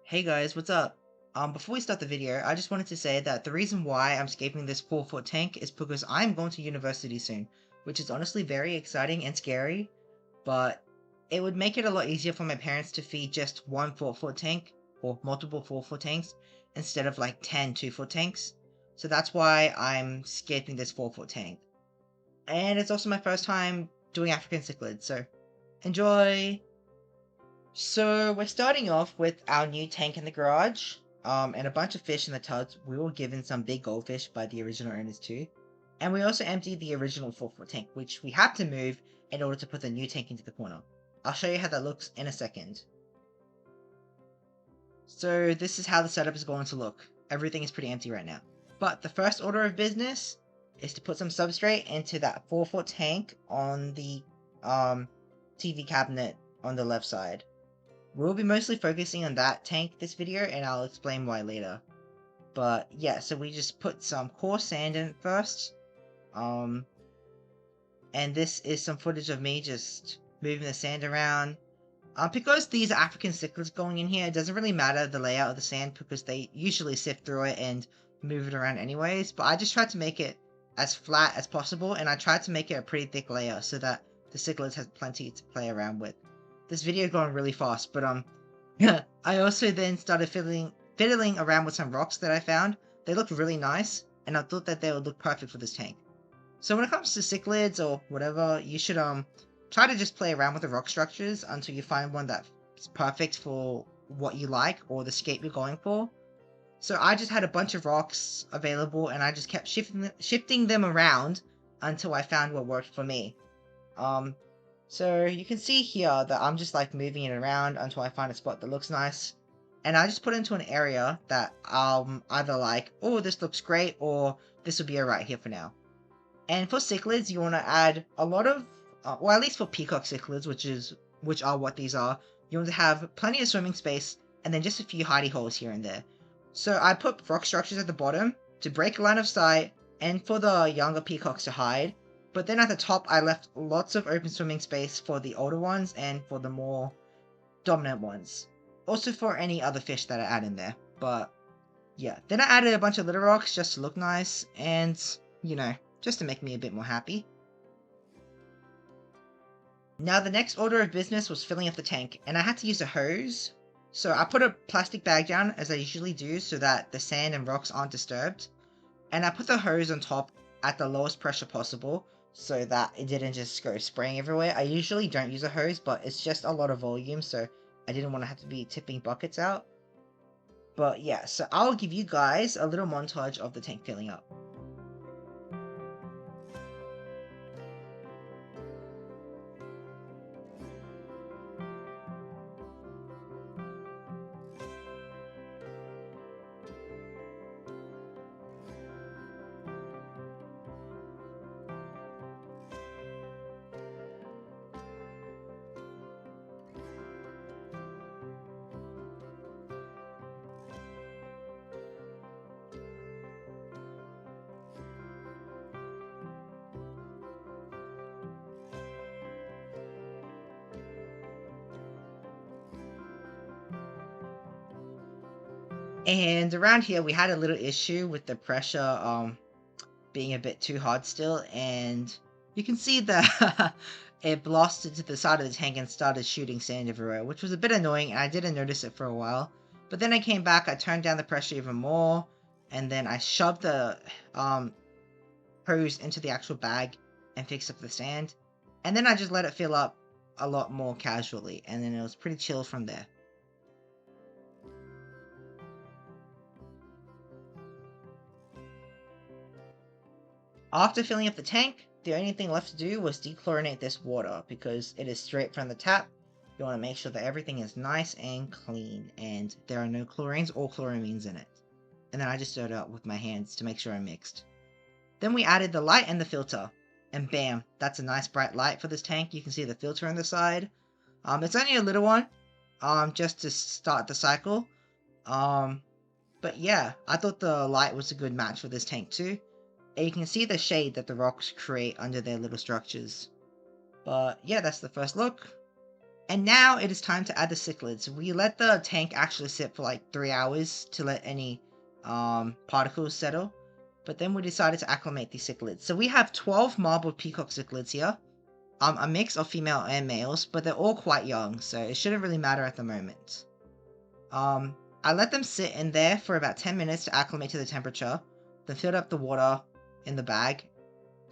Hey guys, what's up? Before we start the video, I just wanted to say that the reason why I'm scaping this 4-foot tank is because I'm going to university soon, which is honestly very exciting and scary, but it would make it a lot easier for my parents to feed just one 4-foot tank, or multiple 4-foot tanks, instead of like 10 2-foot tanks. So that's why I'm scaping this 4-foot tank. And it's also my first time doing African cichlids, so enjoy! So we're starting off with our new tank in the garage, and a bunch of fish in the tubs. We were given some big goldfish by the original owners too. And we also emptied the original 4-foot tank, which we had to move in order to put the new tank into the corner. I'll show you how that looks in a second. So this is how the setup is going to look. Everything is pretty empty right now. But the first order of business is to put some substrate into that 4-foot tank on the TV cabinet on the left side. We'll be mostly focusing on that tank this video, and I'll explain why later. But yeah, so we just put some coarse sand in it first. And this is some footage of me just moving the sand around. Because these are African cichlids going in here, it doesn't really matter the layout of the sand because they usually sift through it and move it around anyways. But I just tried to make it as flat as possible, and I tried to make it a pretty thick layer so that the cichlids has plenty to play around with. This video is going really fast, but I also then started fiddling around with some rocks that I found. They looked really nice, and I thought that they would look perfect for this tank. So when it comes to cichlids or whatever, you should try to just play around with the rock structures until you find one that's perfect for what you like or the scape you're going for. So I just had a bunch of rocks available, and I just kept shifting them around until I found what worked for me. So you can see here that I'm just like moving it around until I find a spot that looks nice. And I just put it into an area that either like, oh, this looks great, or this will be alright here for now. And for cichlids, you want to add a lot of, well, at least for peacock cichlids, which are what these are, you want to have plenty of swimming space, and then just a few hidey holes here and there. So I put rock structures at the bottom to break line of sight, and for the younger peacocks to hide. But then at the top, I left lots of open swimming space for the older ones and for the more dominant ones. Also for any other fish that I add in there. But yeah, then I added a bunch of little rocks just to look nice and, just to make me a bit more happy. Now the next order of business was filling up the tank, and I had to use a hose. So I put a plastic bag down, as I usually do, so that the sand and rocks aren't disturbed. And I put the hose on top at the lowest pressure possible, so that it didn't just go spraying everywhere. I usually don't use a hose, but it's just a lot of volume, so I didn't want to have to be tipping buckets out. But yeah, so I'll give you guys a little montage of the tank filling up. And around here, we had a little issue with the pressure being a bit too hard still, and you can see that it blasted to the side of the tank and started shooting sand everywhere, which was a bit annoying, and I didn't notice it for a while. But then I came back, I turned down the pressure even more, and then I shoved the hose into the actual bag and fixed up the sand. And then I just let it fill up a lot more casually, and then it was pretty chill from there. After filling up the tank, the only thing left to do was dechlorinate this water because it is straight from the tap. You want to make sure that everything is nice and clean and there are no chlorines or chloramines in it. And then I just stirred it up with my hands to make sure I mixed. Then we added the light and the filter. And bam, that's a nice bright light for this tank. You can see the filter on the side. It's only a little one, just to start the cycle. But yeah, I thought the light was a good match for this tank too. And you can see the shade that the rocks create under their little structures. But yeah, that's the first look. And now it is time to add the cichlids. We let the tank actually sit for like 3 hours to let any particles settle. But then we decided to acclimate these cichlids. So we have 12 marbled peacock cichlids here. A mix of female and males, but they're all quite young, so it shouldn't really matter at the moment. I let them sit in there for about 10 minutes to acclimate to the temperature, then filled up the water in the bag.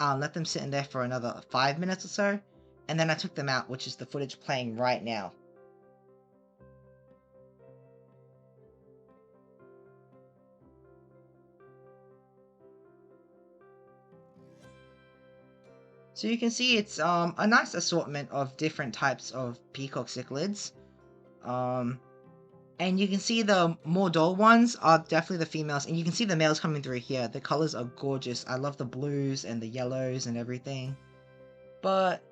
Let them sit in there for another 5 minutes or so, and then I took them out, which is the footage playing right now. So you can see it's a nice assortment of different types of peacock cichlids. And you can see the more dull ones are definitely the females, and you can see the males coming through here. The colors are gorgeous. I love the blues and the yellows and everything. But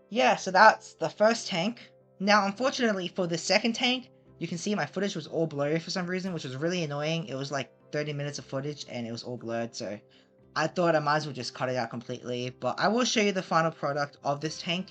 yeah, so that's the first tank. Now, unfortunately for the second tank, you can see my footage was all blurry for some reason, which was really annoying. It was like 30 minutes of footage and it was all blurred, so I thought I might as well just cut it out completely. But I will show you the final product of this tank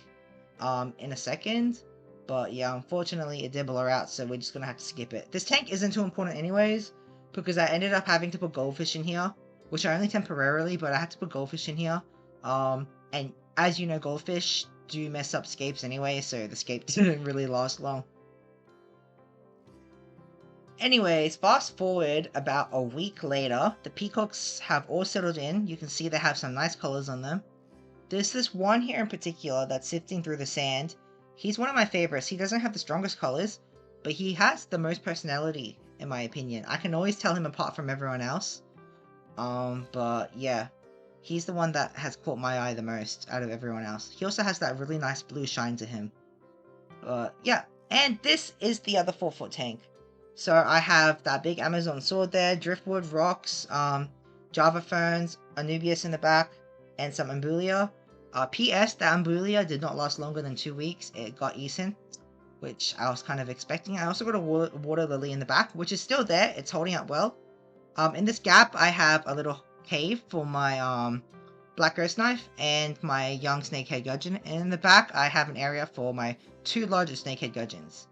in a second. But yeah, unfortunately it did blur out, so we're just gonna have to skip it. This tank isn't too important anyways, because I ended up having to put goldfish in here, which are only temporarily, but I had to put goldfish in here. And as you know, goldfish do mess up scapes anyway, so the scape didn't really last long. Anyways, fast forward about a week later, the peacocks have all settled in. You can see they have some nice colors on them. There's this one here in particular that's sifting through the sand. He's one of my favorites. He doesn't have the strongest colors, but he has the most personality, in my opinion. I can always tell him apart from everyone else. But yeah, he's the one that has caught my eye the most out of everyone else. He also has that really nice blue shine to him. But yeah, and this is the other 4-foot tank. So I have that big Amazon sword there, driftwood, rocks, Java ferns, Anubias in the back, and some Ambulia. P.S. The Ambulia did not last longer than 2 weeks. It got eaten, which I was kind of expecting. I also got a water lily in the back, which is still there. It's holding up well. In this gap, I have a little cave for my black ghost knife and my young snakehead gudgeon. And in the back, I have an area for my 2 largest snakehead gudgeons.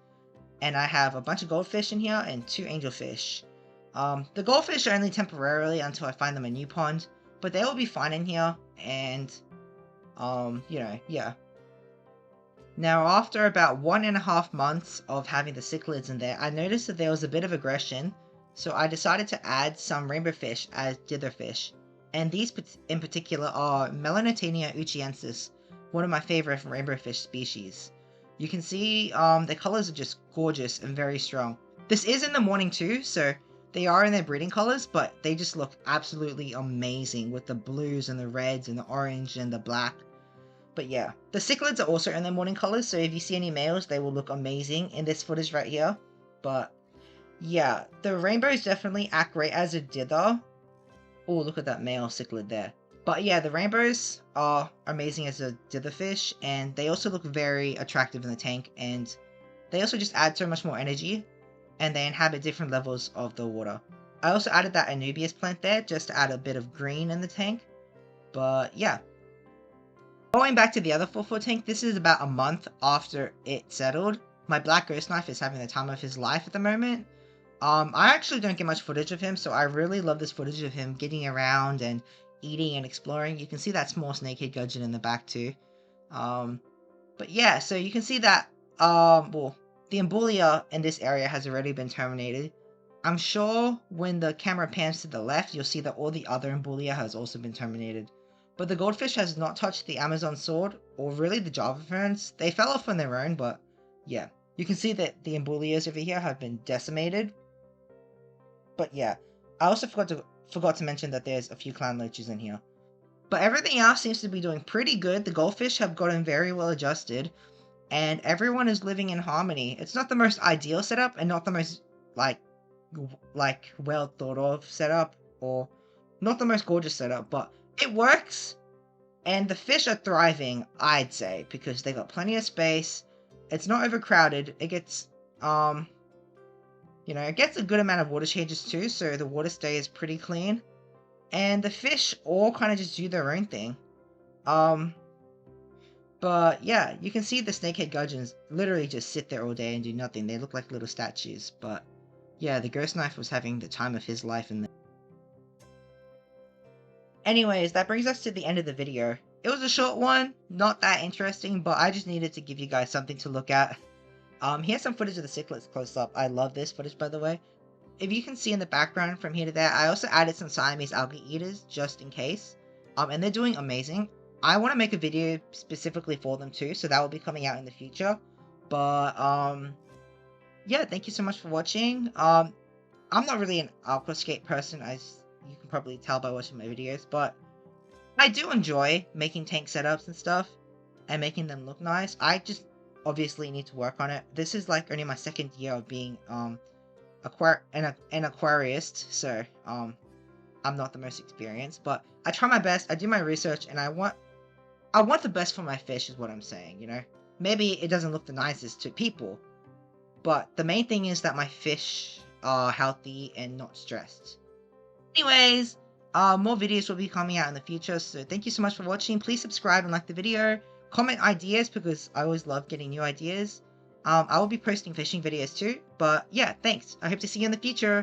And I have a bunch of goldfish in here and 2 angelfish. The goldfish are only temporarily until I find them a new pond, but they will be fine in here. And yeah. Now, after about 1.5 months of having the cichlids in there, I noticed that there was a bit of aggression, so I decided to add some rainbow fish as ditherfish. And these in particular are Melanotania uchiensis, one of my favorite rainbow fish species. You can see the colors are just gorgeous and very strong. This is in the morning too, so they are in their breeding colors, but they just look absolutely amazing with the blues and the reds and the orange and the black. But yeah, the cichlids are also in their morning colors, so if you see any males, they will look amazing in this footage right here. But yeah, the rainbows definitely act great as a dither. Oh, look at that male cichlid there. But yeah, the rainbows are amazing as a ditherfish, and they also look very attractive in the tank, and they also just add so much more energy, and they inhabit different levels of the water. I also added that Anubias plant there, just to add a bit of green in the tank. But yeah. Going back to the other 4-foot tank, this is about a month after it settled. My black ghost knife is having the time of his life at the moment. I actually don't get much footage of him, so I really love this footage of him getting around and eating and exploring. You can see that small snakehead gudgeon in the back too. But yeah, so you can see that, well, the Embulia in this area has already been terminated. I'm sure when the camera pans to the left, you'll see that all the other Embulia has also been terminated. But the goldfish has not touched the Amazon sword, or really the Java ferns. They fell off on their own, but yeah. You can see that the Embulias over here have been decimated. But yeah, I also forgot to mention that there's a few clown loaches in here. But everything else seems to be doing pretty good. The goldfish have gotten very well adjusted, and everyone is living in harmony. It's not the most ideal setup, and not the most, like well thought of setup, or not the most gorgeous setup, but it works, and the fish are thriving, I'd say, because they got plenty of space. It's not overcrowded. It gets, it gets a good amount of water changes too, so the water stays pretty clean. And the fish all kind of just do their own thing. But yeah, you can see the snakehead gudgeons literally just sit there all day and do nothing. They look like little statues. But yeah, the ghost knife was having the time of his life in there. Anyways, that brings us to the end of the video. It was a short one, not that interesting, but I just needed to give you guys something to look at. Here's some footage of the cichlids close up. I love this footage, by the way. If you can see in the background from here to there, I also added some Siamese algae eaters just in case. And they're doing amazing. I want to make a video specifically for them too, so that will be coming out in the future. But yeah, thank you so much for watching. I'm not really an aquascape person, as you can probably tell by watching my videos, but I do enjoy making tank setups and stuff and making them look nice. I just obviously need to work on it. This is like only my second year of being an aquarist, so I'm not the most experienced, but I try my best. I do my research, and I want the best for my fish, is what I'm saying. You know, maybe it doesn't look the nicest to people, but the main thing is that my fish are healthy and not stressed. Anyways, more videos will be coming out in the future, so thank you so much for watching. Please subscribe and like the video. Comment ideas, because I always love getting new ideas. I will be posting fishing videos too, but yeah, thanks. I hope to see you in the future.